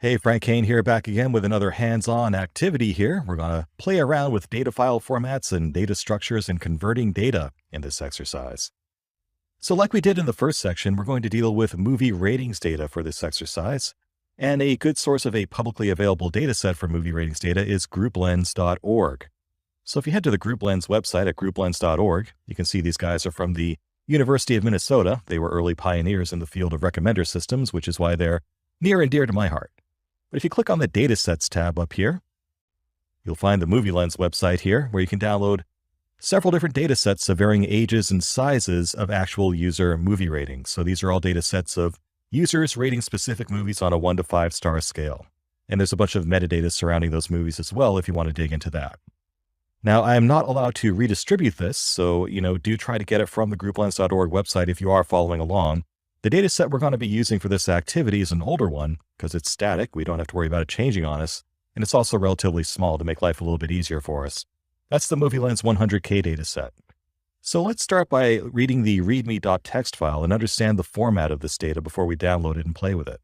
Hey, Frank Kane here, back again with another hands-on activity here. We're going to play around with data file formats and data structures and converting data in this exercise. So like we did in the first section, we're going to deal with movie ratings data for this exercise. And a good source of a publicly available data set for movie ratings data is grouplens.org. So if you head to the GroupLens website at grouplens.org, you can see these guys are from the University of Minnesota. They were early pioneers in the field of recommender systems, which is why they're near and dear to my heart. But if you click on the Datasets tab up here, you'll find the MovieLens website here, where you can download several different datasets of varying ages and sizes of actual user movie ratings. So these are all datasets of users rating specific movies on a 1 to 5 star scale. And there's a bunch of metadata surrounding those movies as well if you want to dig into that. Now, I am not allowed to redistribute this, so do try to get it from the grouplens.org website if you are following along. The data set we're going to be using for this activity is an older one because it's static. We don't have to worry about it changing on us. And it's also relatively small to make life a little bit easier for us. That's the MovieLens 100K data set. So let's start by reading the readme.txt file and understand the format of this data before we download it and play with it.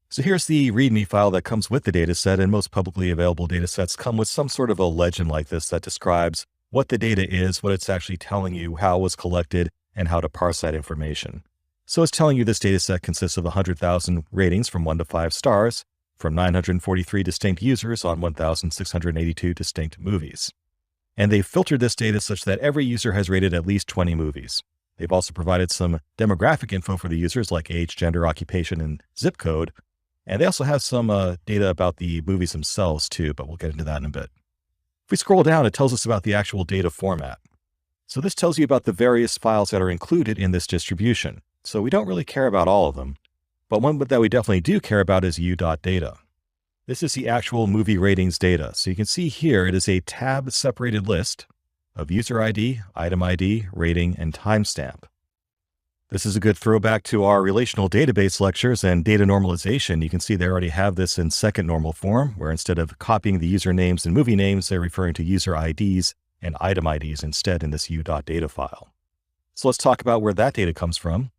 So here's the README file that comes with the data set, and most publicly available data sets come with some sort of a legend like this that describes what the data is, what it's actually telling you, how it was collected, and how to parse that information. So it's telling you this data set consists of 100,000 ratings from 1 to 5 stars from 943 distinct users on 1,682 distinct movies. And they've filtered this data such that every user has rated at least 20 movies. They've also provided some demographic info for the users like age, gender, occupation, and zip code. And they also have some data about the movies themselves too, but we'll get into that in a bit. If we scroll down, it tells us about the actual data format. So this tells you about the various files that are included in this distribution. So we don't really care about all of them, but one that we definitely do care about is u.data. This is the actual movie ratings data. So you can see here, it is a tab separated list of user ID, item ID, rating, and timestamp. This is a good throwback to our relational database lectures and data normalization. You can see they already have this in second normal form, where instead of copying the user names and movie names, they're referring to user IDs and item IDs instead in this u.data file. So let's talk about where that data comes from.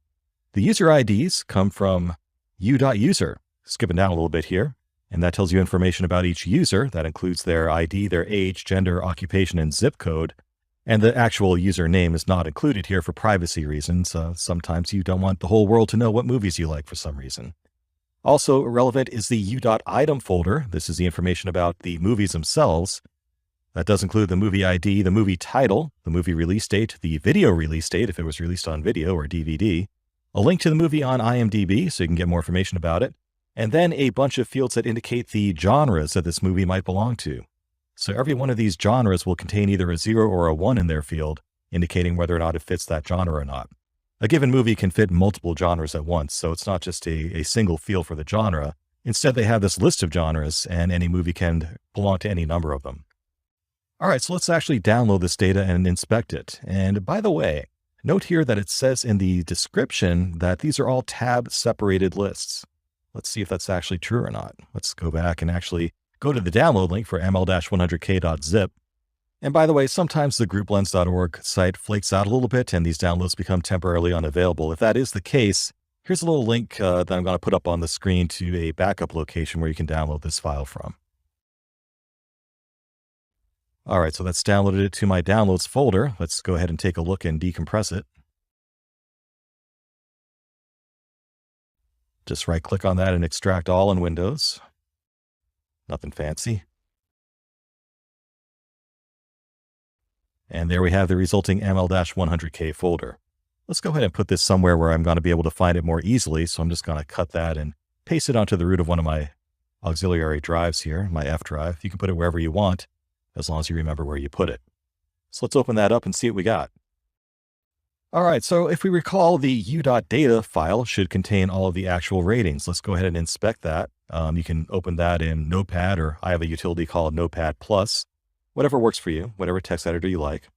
The user IDs come from u.user, skipping down a little bit here, and that tells you information about each user. That includes their ID, their age, gender, occupation, and zip code. And the actual username is not included here for privacy reasons. Sometimes you don't want the whole world to know what movies you like for some reason. Also relevant is the u.item folder. This is the information about the movies themselves. That does include the movie ID, the movie title, the movie release date, the video release date if it was released on video or DVD, a link to the movie on IMDb so you can get more information about it, and then a bunch of fields that indicate the genres that this movie might belong to. So every one of these genres will contain either a 0 or a 1 in their field, indicating whether or not it fits that genre or not. A given movie can fit multiple genres at once, so it's not just a single field for the genre. Instead, they have this list of genres, and any movie can belong to any number of them. All right, so let's actually download this data and inspect it. And by the way, note here that it says in the description that these are all tab-separated lists. Let's see if that's actually true or not. Let's go back and actually go to the download link for ml-100k.zip. And by the way, sometimes the grouplens.org site flakes out a little bit and these downloads become temporarily unavailable. If that is the case, here's a little link that I'm going to put up on the screen to a backup location where you can download this file from. All right, so that's downloaded it to my downloads folder. Let's go ahead and take a look and decompress it. Just right-click on that and extract all in Windows. Nothing fancy. And there we have the resulting ml-100k folder. Let's go ahead and put this somewhere where I'm going to be able to find it more easily. So I'm just going to cut that and paste it onto the root of one of my auxiliary drives here, my F drive. You can put it wherever you want, as long as you remember where you put it. So let's open that up and see what we got. All right, so if we recall, the u.data file should contain all of the actual ratings. Let's go ahead and inspect that. You can open that in Notepad, or I have a utility called Notepad+, whatever works for you, whatever text editor you like.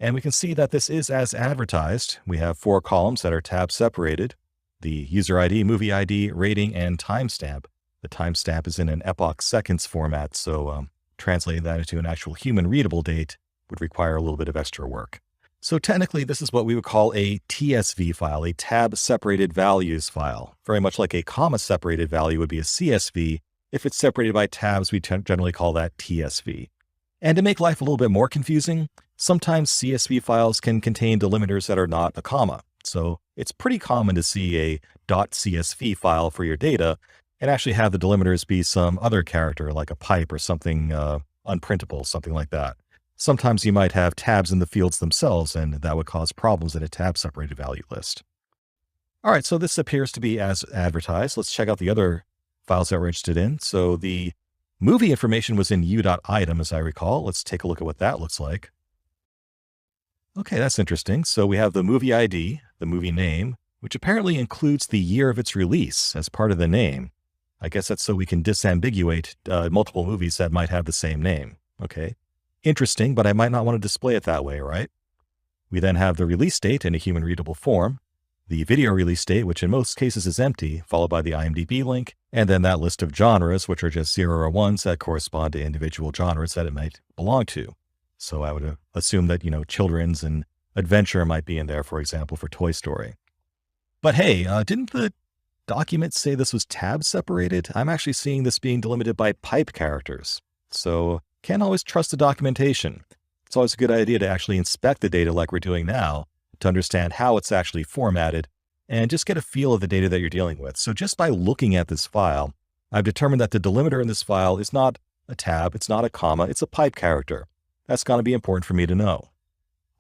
And we can see that this is as advertised. We have 4 columns that are tab separated: the user ID, movie ID, rating, and timestamp. The timestamp is in an epoch seconds format, so translating that into an actual human readable date would require a little bit of extra work. So technically, this is what we would call a TSV file, a tab separated values file. Very much like a comma separated value would be a CSV. If it's separated by tabs, we generally call that TSV. And to make life a little bit more confusing, sometimes CSV files can contain delimiters that are not a comma. So it's pretty common to see a .csv file for your data and actually have the delimiters be some other character like a pipe or something unprintable, something like that. Sometimes you might have tabs in the fields themselves, and that would cause problems in a tab separated value list. All right, so this appears to be as advertised. Let's check out the other files that we're interested in. So the movie information was in u.item, as I recall. Let's take a look at what that looks like. Okay, that's interesting. So we have the movie ID, the movie name, which apparently includes the year of its release as part of the name. I guess that's so we can disambiguate multiple movies that might have the same name. Okay, interesting, but I might not want to display it that way, right? We then have the release date in a human readable form, the video release date, which in most cases is empty, followed by the IMDb link, and then that list of genres, which are just 0 or 1s that correspond to individual genres that it might belong to. So I would assume that, children's and adventure might be in there, for example, for Toy Story. But hey, didn't the document say this was tab separated? I'm actually seeing this being delimited by pipe characters. So can't always trust the documentation. It's always a good idea to actually inspect the data like we're doing now to understand how it's actually formatted and just get a feel of the data that you're dealing with. So just by looking at this file, I've determined that the delimiter in this file is not a tab, it's not a comma, it's a pipe character. That's going to be important for me to know.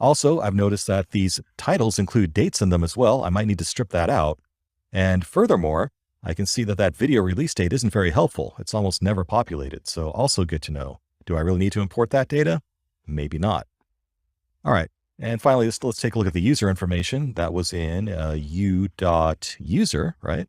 Also, I've noticed that these titles include dates in them as well. I might need to strip that out. And furthermore, I can see that that video release date isn't very helpful. It's almost never populated, so also good to know. Do I really need to import that data? Maybe not. All right, and finally, let's take a look at the user information. That was in u.user, right?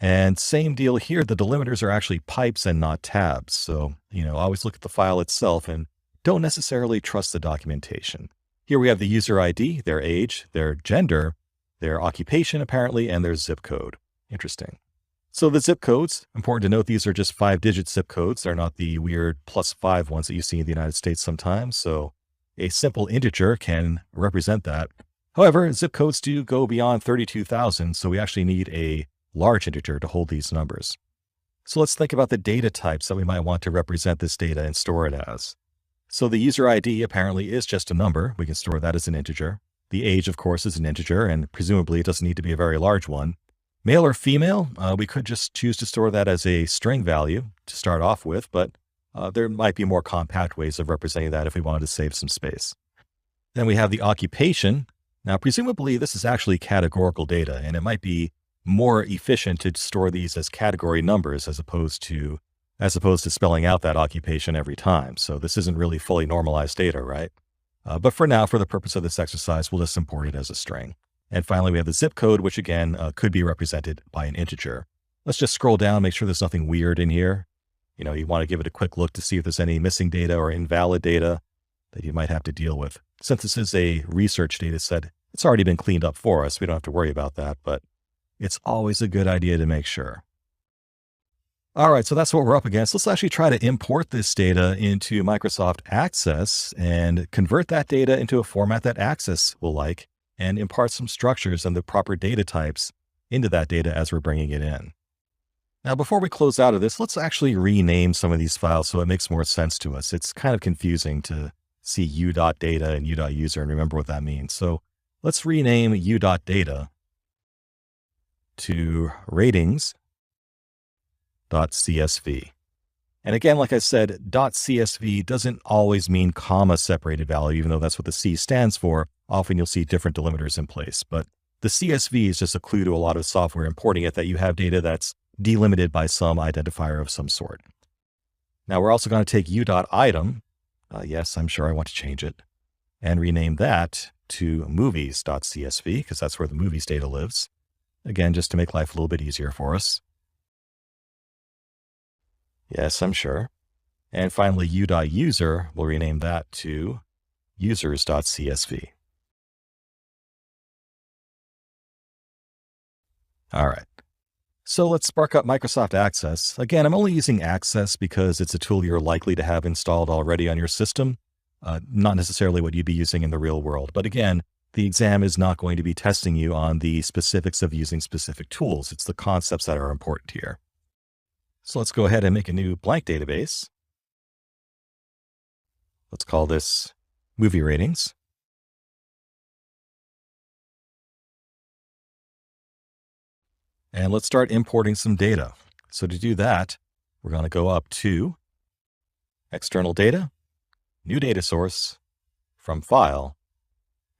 And same deal here, the delimiters are actually pipes and not tabs. So, always look at the file itself and don't necessarily trust the documentation. Here we have the user ID, their age, their gender, their occupation apparently, and their zip code. Interesting. So the zip codes, important to note, these are just 5-digit zip codes. They're not the weird +5 ones that you see in the United States sometimes. So a simple integer can represent that. However, zip codes do go beyond 32,000, so we actually need a large integer to hold these numbers. So let's think about the data types that we might want to represent this data and store it as. So the user ID apparently is just a number. We can store that as an integer. The age, of course, is an integer, and presumably it doesn't need to be a very large one. Male or female, we could just choose to store that as a string value to start off with, but there might be more compact ways of representing that if we wanted to save some space. Then we have the occupation. Now, presumably this is actually categorical data, and it might be more efficient to store these as category numbers as opposed to spelling out that occupation every time. So this isn't really fully normalized data, right? But for now, for the purpose of this exercise, we'll just import it as a string. And finally, we have the zip code, which again could be represented by an integer. Let's just scroll down, make sure there's nothing weird in here. You want to give it a quick look to see if there's any missing data or invalid data that you might have to deal with. Since this is a research data set, it's already been cleaned up for us. We don't have to worry about that, but it's always a good idea to make sure. All right, so that's what we're up against. Let's actually try to import this data into Microsoft Access and convert that data into a format that Access will like and impart some structures and the proper data types into that data as we're bringing it in. Now, before we close out of this, let's actually rename some of these files so it makes more sense to us. It's kind of confusing to see u.data and u.user and remember what that means. So let's rename u.data to ratings.csv. And again, like I said, .csv doesn't always mean comma separated value, even though that's what the C stands for. Often you'll see different delimiters in place, but the CSV is just a clue to a lot of software importing it that you have data that's delimited by some identifier of some sort. Now we're also going to take u.item. Yes, I'm sure I want to change it and rename that to movies.csv because that's where the movies data lives. Again, just to make life a little bit easier for us. Yes, I'm sure. And finally, u.user, we'll rename that to users.csv. All right. So let's spark up Microsoft Access. Again, I'm only using Access because it's a tool you're likely to have installed already on your system. not necessarily what you'd be using in the real world. But again, the exam is not going to be testing you on the specifics of using specific tools. It's the concepts that are important here. So let's go ahead and make a new blank database. Let's call this movie ratings. And let's start importing some data. So to do that, we're going to go up to external data, new data source, from file,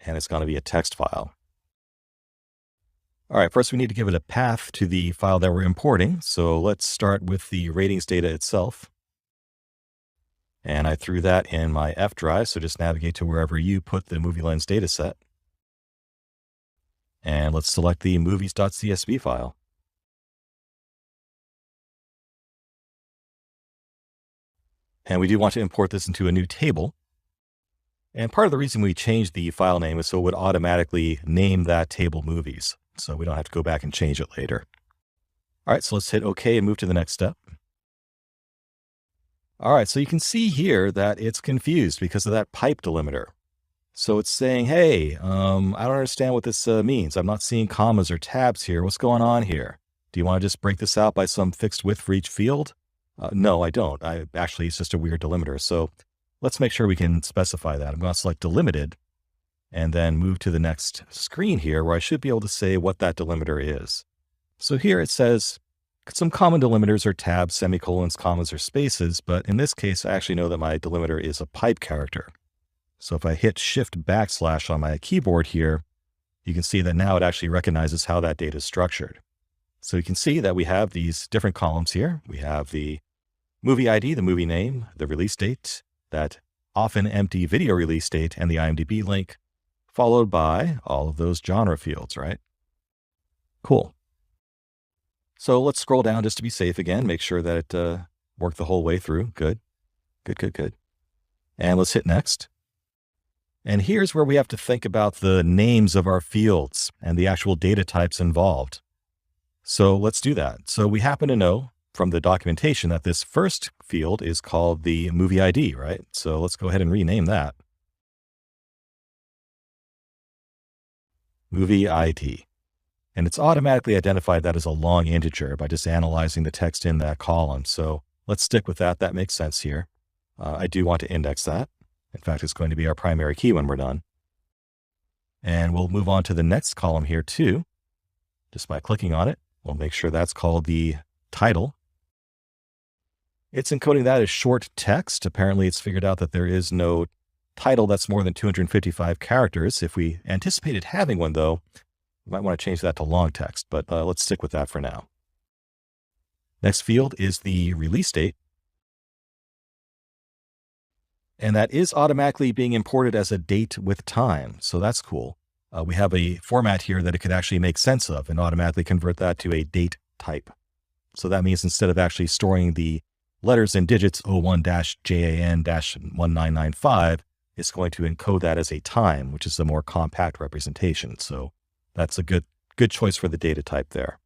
and it's going to be a text file. All right, first we need to give it a path to the file that we're importing. So let's start with the ratings data itself. And I threw that in my F drive, so just navigate to wherever you put the Movie Lens dataset. And let's select the movies.csv file. And we do want to import this into a new table. And part of the reason we changed the file name is so it would automatically name that table movies, so we don't have to go back and change it later. All right, so let's hit OK and move to the next step. All right, so you can see here that it's confused because of that pipe delimiter. So it's saying, hey, I don't understand what this means. I'm not seeing commas or tabs here. What's going on here? Do you want to just break this out by some fixed width for each field? No, I don't. Actually, it's just a weird delimiter. So let's make sure we can specify that. I'm going to select delimited and then move to the next screen here where I should be able to say what that delimiter is. So here it says some common delimiters are tabs, semicolons, commas, or spaces, but in this case, I actually know that my delimiter is a pipe character. So if I hit Shift / on my keyboard here, you can see that now it actually recognizes how that data is structured. So you can see that we have these different columns here. We have the movie ID, the movie name, the release date, that often empty video release date, and the IMDb link, followed by all of those genre fields, right? Cool. So let's scroll down just to be safe again, make sure that it worked the whole way through. Good. And let's hit next. And here's where we have to think about the names of our fields and the actual data types involved. So let's do that. So we happen to know from the documentation that this first field is called the movie ID, right? So let's go ahead and rename that. Movie ID. And it's automatically identified that as a long integer by just analyzing the text in that column. So let's stick with that. That makes sense here. I do want to index that. In fact, it's going to be our primary key when we're done. And we'll move on to the next column here too. Just by clicking on it, we'll make sure that's called the title. It's encoding that as short text. Apparently, it's figured out that there is no title that's more than 255 characters. If we anticipated having one, though, we might want to change that to long text, but let's stick with that for now. Next field is the release date. And that is automatically being imported as a date with time. So that's cool. We have a format here that it could actually make sense of and automatically convert that to a date type. So that means instead of actually storing the letters and digits 01-JAN-1995, it's going to encode that as a time, which is a more compact representation. So that's a good choice for the data type there.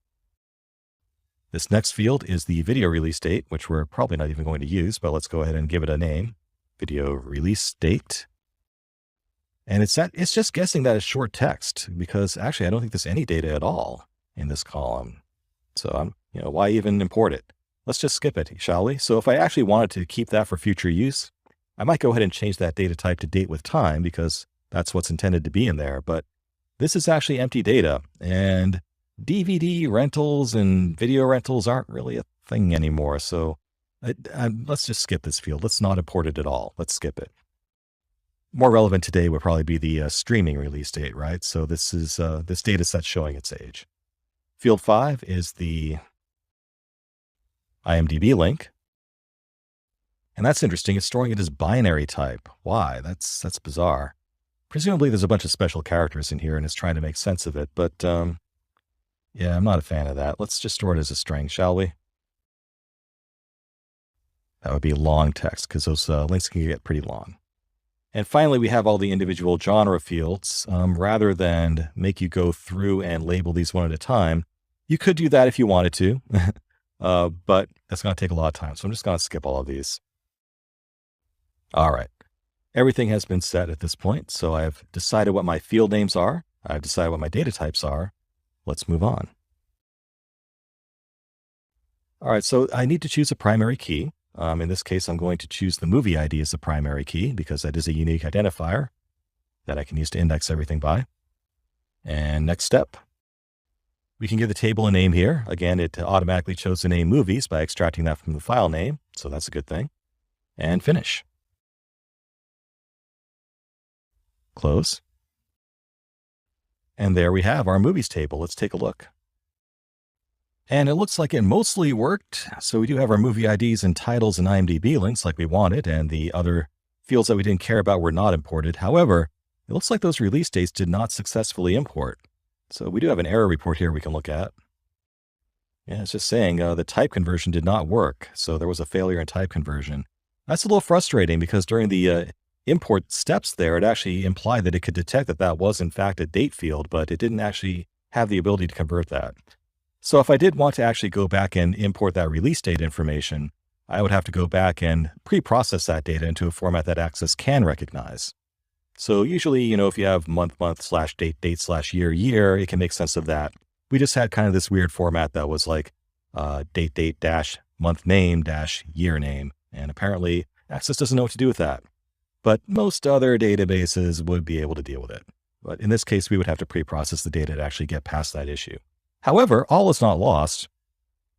This next field is the video release date, which we're probably not even going to use, but let's go ahead and give it a name. Video release date. And it's just guessing that it's short text because actually I don't think there's any data at all in this column. So why even import it? Let's just skip it, shall we? So if I actually wanted to keep that for future use, I might go ahead and change that data type to date with time because that's what's intended to be in there. But this is actually empty data, and DVD rentals and video rentals aren't really a thing anymore. So let's just skip this field. Let's not import it at all. Let's skip it. More relevant today would probably be the streaming release date, right? So this is this data set showing its age. Field 5 is the IMDb link. And that's interesting. It's storing it as binary type. Why? That's bizarre. Presumably there's a bunch of special characters in here and it's trying to make sense of it. But yeah, I'm not a fan of that. Let's just store it as a string, shall we? That would be long text because those links can get pretty long. And finally, we have all the individual genre fields. Rather than make you go through and label these one at a time, you could do that if you wanted to, but that's going to take a lot of time. So I'm just going to skip all of these. All right. Everything has been set at this point. So I've decided what my field names are. I've decided what my data types are. Let's move on. All right, so I need to choose a primary key. In this case, I'm going to choose the movie ID as the primary key because that is a unique identifier that I can use to index everything by. And next step, we can give the table a name here. Again, it automatically chose the name movies by extracting that from the file name. So that's a good thing. And finish. Close. And there we have our movies table. Let's take a look. And it looks like it mostly worked. So we do have our movie IDs and titles and IMDb links like we wanted, and the other fields that we didn't care about were not imported. However, it looks like those release dates did not successfully import. So we do have an error report here we can look at. Yeah, it's just saying the type conversion did not work. So there was a failure in type conversion. That's a little frustrating because during the import steps there, it actually implied that it could detect that that was in fact a date field, but it didn't actually have the ability to convert that. So if I did want to actually go back and import that release date information, I would have to go back and pre-process that data into a format that Access can recognize. So usually, if you have month, /date, date /year, year, it can make sense of that. We just had kind of this weird format that was like date dash month name dash year name. And apparently Access doesn't know what to do with that. But most other databases would be able to deal with it. But in this case, we would have to pre-process the data to actually get past that issue. However, all is not lost.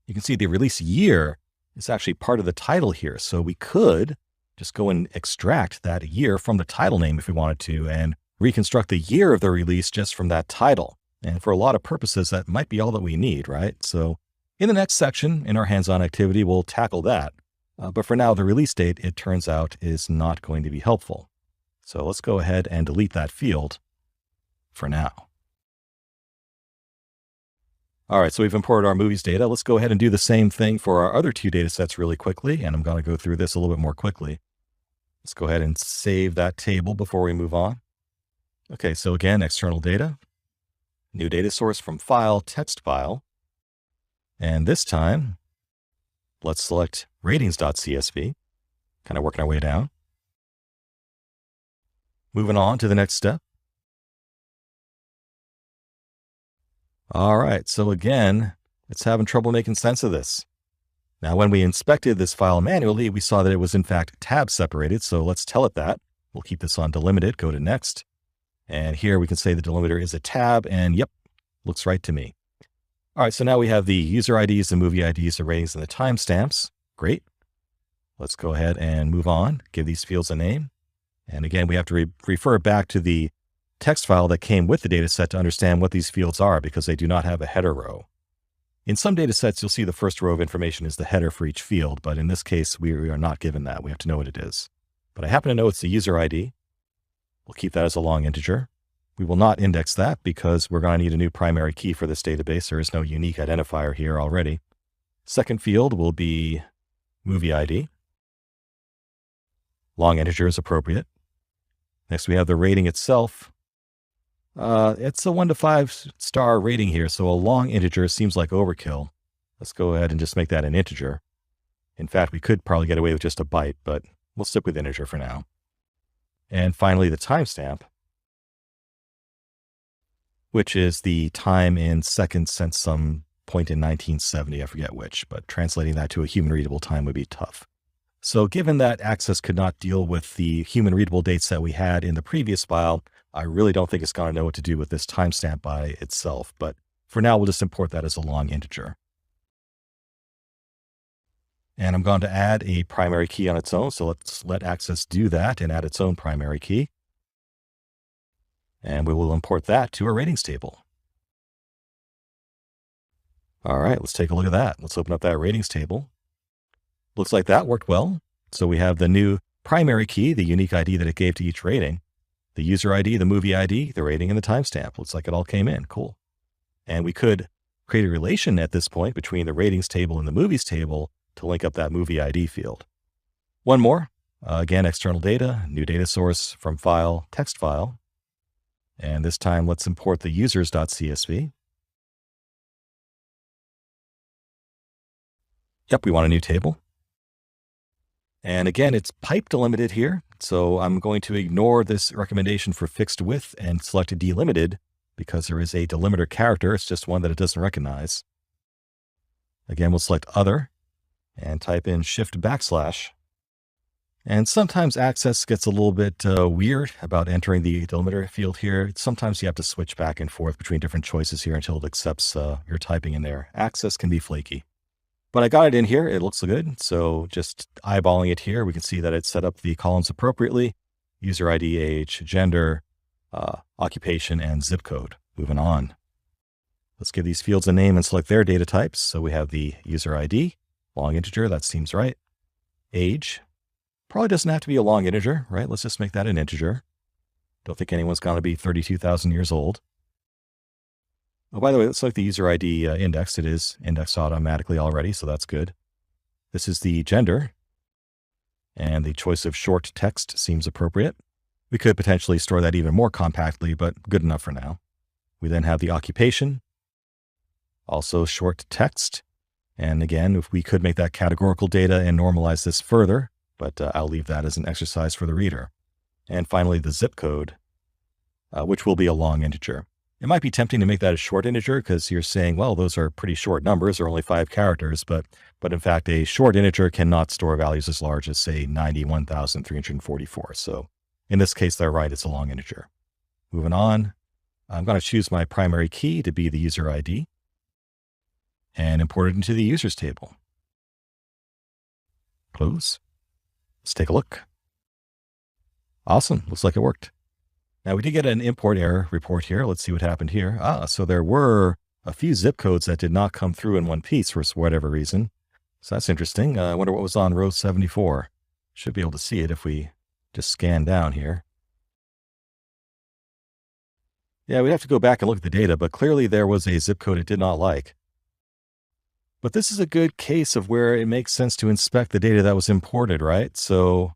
You can see the release year is actually part of the title here. So we could just go and extract that year from the title name if we wanted to and reconstruct the year of the release just from that title. And for a lot of purposes, that might be all that we need, right? So in the next section, in our hands-on activity, we'll tackle that. But for now, the release date, it turns out, is not going to be helpful. So let's go ahead and delete that field for now. All right, so we've imported our movies data. Let's go ahead and do the same thing for our other two data sets really quickly, and I'm going to go through this a little bit more quickly. Let's go ahead and save that table before we move on. Okay, so again, external data, new data source from file, text file, and this time, let's select ratings.csv, kind of working our way down. Moving on to the next step. All right, so again, it's having trouble making sense of this. Now, when we inspected this file manually, we saw that it was in fact tab separated. So let's tell it that. We'll keep this on delimited, go to next. And here we can say the delimiter is a tab, and yep, looks right to me. All right, so now we have the user IDs, the movie IDs, the ratings, and the timestamps. Great. Let's go ahead and move on, give these fields a name. And again, we have to refer back to the text file that came with the data set to understand what these fields are because they do not have a header row. In some data sets, you'll see the first row of information is the header for each field, but in this case, we are not given that. We have to know what it is. But I happen to know it's the user ID. We'll keep that as a long integer. We will not index that because we're going to need a new primary key for this database. There is no unique identifier here already. Second field will be movie ID. Long integer is appropriate. Next, we have the rating itself. It's a 1 to 5 star rating here, so a long integer seems like overkill. Let's go ahead and just make that an integer. In fact, we could probably get away with just a byte, but we'll stick with integer for now. And finally, the timestamp, which is the time in seconds since some point in 1970, I forget which, but translating that to a human readable time would be tough. So given that Access could not deal with the human readable dates that we had in the previous file, I really don't think it's going to know what to do with this timestamp by itself, but for now, we'll just import that as a long integer. And I'm going to add a primary key on its own. So let's let Access do that and add its own primary key. And we will import that to our ratings table. All right, let's take a look at that. Let's open up that ratings table. Looks like that worked well. So we have the new primary key, the unique ID that it gave to each rating, the user ID, the movie ID, the rating, and the timestamp. Looks like it all came in. Cool. And we could create a relation at this point between the ratings table and the movies table to link up that movie ID field. One more. Again, external data, new data source from file, text file. And this time, let's import the users.csv. Yep, we want a new table. And again, it's pipe delimited here. So I'm going to ignore this recommendation for fixed width and select delimited because there is a delimiter character. It's just one that it doesn't recognize. Again, we'll select other and type in shift backslash. And sometimes Access gets a little bit weird about entering the delimiter field here. Sometimes you have to switch back and forth between different choices here until it accepts your typing in there. Access can be flaky. But I got it in here. It looks good. So just eyeballing it here, we can see that it's set up the columns appropriately. User ID, age, gender, occupation, and zip code. Moving on. Let's give these fields a name and select their data types. So we have the user ID, long integer. That seems right. Age. Probably doesn't have to be a long integer, right? Let's just make that an integer. Don't think anyone's going to be 32,000 years old. Oh, by the way, let's select the user ID index. It is indexed automatically already, so that's good. This is the gender, and the choice of short text seems appropriate. We could potentially store that even more compactly, but good enough for now. We then have the occupation, also short text. And again, if we could make that categorical data and normalize this further, but I'll leave that as an exercise for the reader. And finally, the zip code, which will be a long integer. It might be tempting to make that a short integer because you're saying, well, those are pretty short numbers. They're only 5 characters, but in fact, a short integer cannot store values as large as, say, 91,344. So in this case, they're right. It's a long integer. Moving on, I'm going to choose my primary key to be the user ID and import it into the users table. Close. Let's take a look. Awesome. Looks like it worked. Now we did get an import error report here. Let's see what happened here. So there were a few zip codes that did not come through in one piece for whatever reason. So that's interesting. I wonder what was on row 74. Should be able to see it if we just scan down here. Yeah, we'd have to go back and look at the data, but clearly there was a zip code it did not like. But this is a good case of where it makes sense to inspect the data that was imported, right? So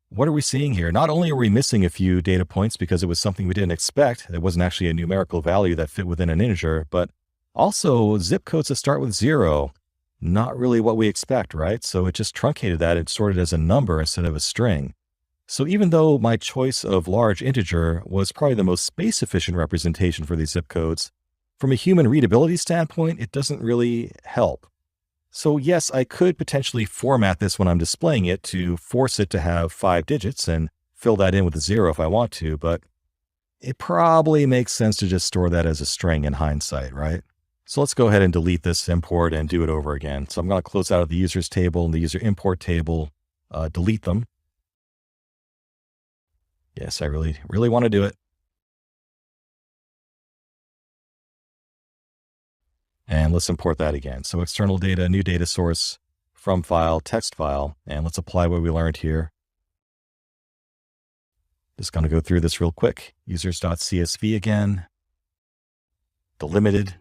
what are we seeing here? Not only are we missing a few data points because it was something we didn't expect, it wasn't actually a numerical value that fit within an integer, but also zip codes that start with 0, not really what we expect, right? So it just truncated that. It sorted as a number instead of a string. So even though my choice of large integer was probably the most space efficient representation for these zip codes, from a human readability standpoint, it doesn't really help. So yes, I could potentially format this when I'm displaying it to force it to have 5 digits and fill that in with a 0 if I want to, but it probably makes sense to just store that as a string in hindsight, right? So let's go ahead and delete this import and do it over again. So I'm going to close out of the users table and the user import table, delete them. Yes, I really want to do it. And let's import that again. So external data, new data source, from file, text file, and let's apply what we learned here. Just going to go through this real quick. Users.csv again, delimited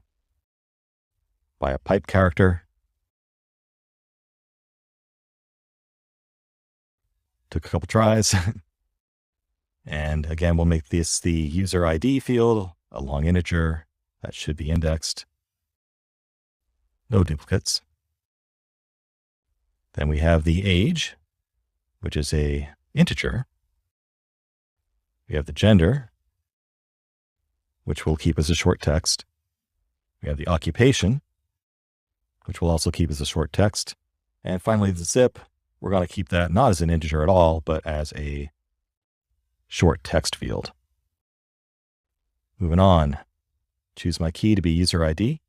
by a pipe character. Took a couple tries. And again, we'll make this the user ID field, a long integer that should be indexed. No duplicates. Then we have the age, which is a integer. We have the gender, which we'll keep as a short text. We have the occupation, which we'll also keep as a short text. And finally, the zip, we're going to keep that not as an integer at all, but as a short text field. Moving on, choose my key to be user ID.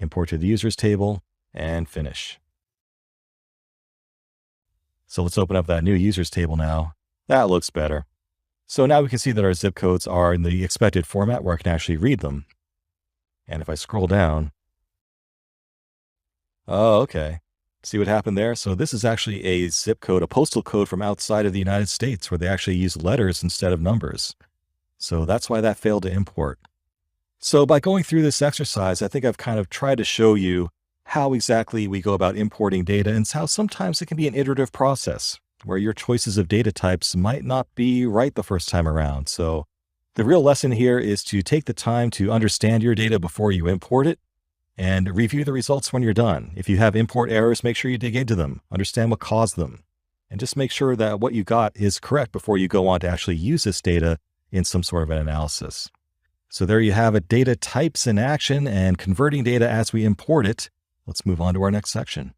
Import to the users table, and finish. So let's open up that new users table now. That looks better. So now we can see that our zip codes are in the expected format where I can actually read them. And if I scroll down, oh, okay. See what happened there? So this is actually a zip code, a postal code from outside of the United States where they actually use letters instead of numbers. So that's why that failed to import. So by going through this exercise, I think I've kind of tried to show you how exactly we go about importing data and how sometimes it can be an iterative process where your choices of data types might not be right the first time around. So the real lesson here is to take the time to understand your data before you import it and review the results when you're done. If you have import errors, make sure you dig into them, understand what caused them. And just make sure that what you got is correct before you go on to actually use this data in some sort of an analysis. So there you have it, data types in action and converting data as we import it. Let's move on to our next section.